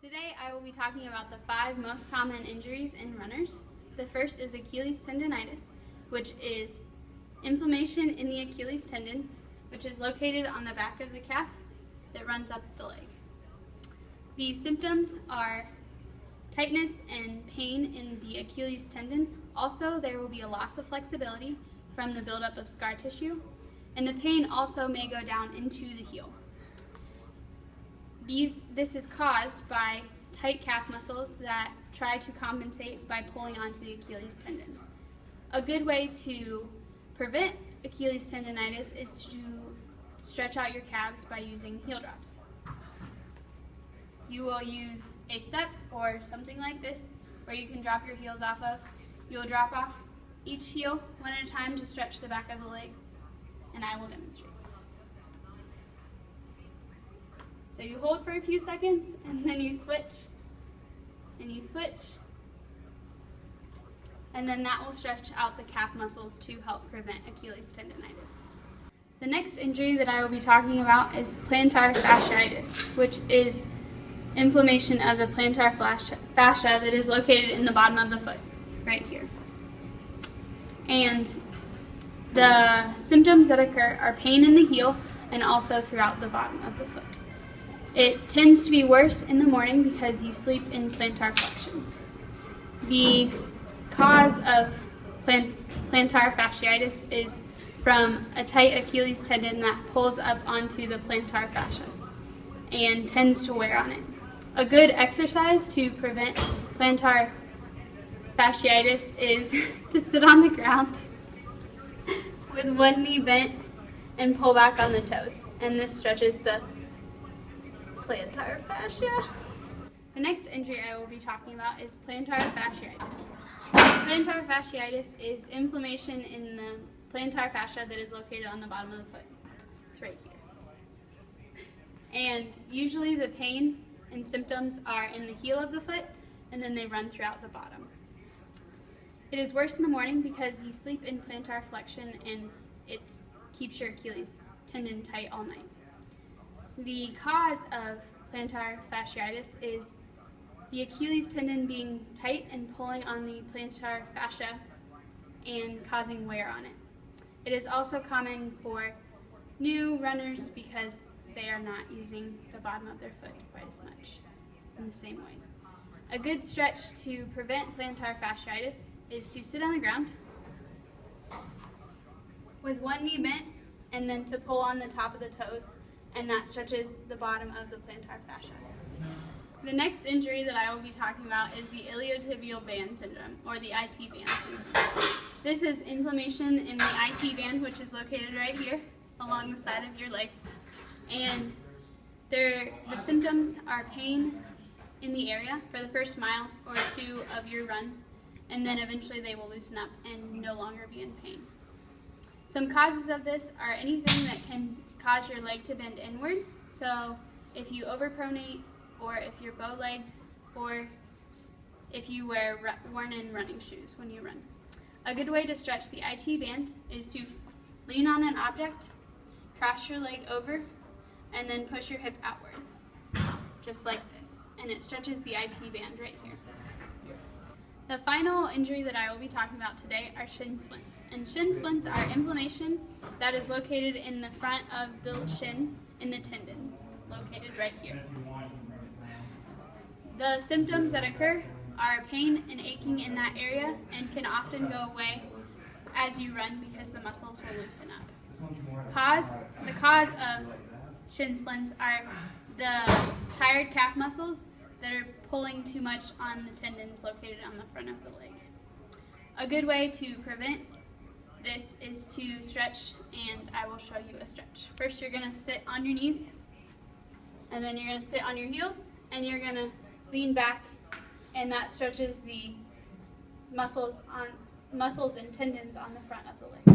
Today I will be talking about the 5 most common injuries in runners. The first is Achilles tendonitis, which is inflammation in the Achilles tendon, which is located on the back of the calf that runs up the leg. The symptoms are tightness and pain in the Achilles tendon. Also, there will be a loss of flexibility from the buildup of scar tissue, and the pain also may go down into the heel. This is caused by tight calf muscles that try to compensate by pulling onto the Achilles tendon. A good way to prevent Achilles tendonitis is to stretch out your calves by using heel drops. You will use a step or something like this where you can drop your heels off of. You will drop off each heel one at a time to stretch the back of the legs, and I will demonstrate. So you hold for a few seconds, and then you switch, and then that will stretch out the calf muscles to help prevent Achilles tendonitis. The next injury that I will be talking about is plantar fasciitis, which is inflammation of the plantar fascia that is located in the bottom of the foot, right here. And the symptoms that occur are pain in the heel and also throughout the bottom of the foot. It tends to be worse in the morning because you sleep in plantar flexion. The cause of plantar fasciitis is from a tight Achilles tendon that pulls up onto the plantar fascia and tends to wear on it. A good exercise to prevent plantar fasciitis is to sit on the ground with one knee bent and pull back on the toes, and this stretches the plantar fascia. The next injury I will be talking about is plantar fasciitis. Plantar fasciitis is inflammation in the plantar fascia that is located on the bottom of the foot. It's right here. And usually the pain and symptoms are in the heel of the foot, and then they run throughout the bottom. It is worse in the morning because you sleep in plantar flexion and it keeps your Achilles tendon tight all night. The cause of plantar fasciitis is the Achilles tendon being tight and pulling on the plantar fascia and causing wear on it. It is also common for new runners because they are not using the bottom of their foot quite as much in the same ways. A good stretch to prevent plantar fasciitis is to sit on the ground with one knee bent and then to pull on the top of the toes, and that stretches the bottom of the plantar fascia. The next injury that I will be talking about is the iliotibial band syndrome, or the IT band syndrome. This is inflammation in the IT band, which is located right here along the side of your leg. And the symptoms are pain in the area for the first mile or two of your run, and then eventually they will loosen up and no longer be in pain. Some causes of this are anything that can cause your leg to bend inward. So if you overpronate, or if you're bow-legged, or if you wear worn-in running shoes when you run. A good way to stretch the IT band is to lean on an object, cross your leg over, and then push your hip outwards, just like this. And it stretches the IT band right here. The final injury that I will be talking about today are shin splints. And shin splints are inflammation that is located in the front of the shin in the tendons, located right here. The symptoms that occur are pain and aching in that area and can often go away as you run because the muscles will loosen up. The cause of shin splints are the tired calf muscles that are pulling too much on the tendons located on the front of the leg. A good way to prevent this is to stretch, and I will show you a stretch. First, you're going to sit on your knees, and then you're going to sit on your heels, and you're going to lean back, and that stretches the muscles and tendons on the front of the leg.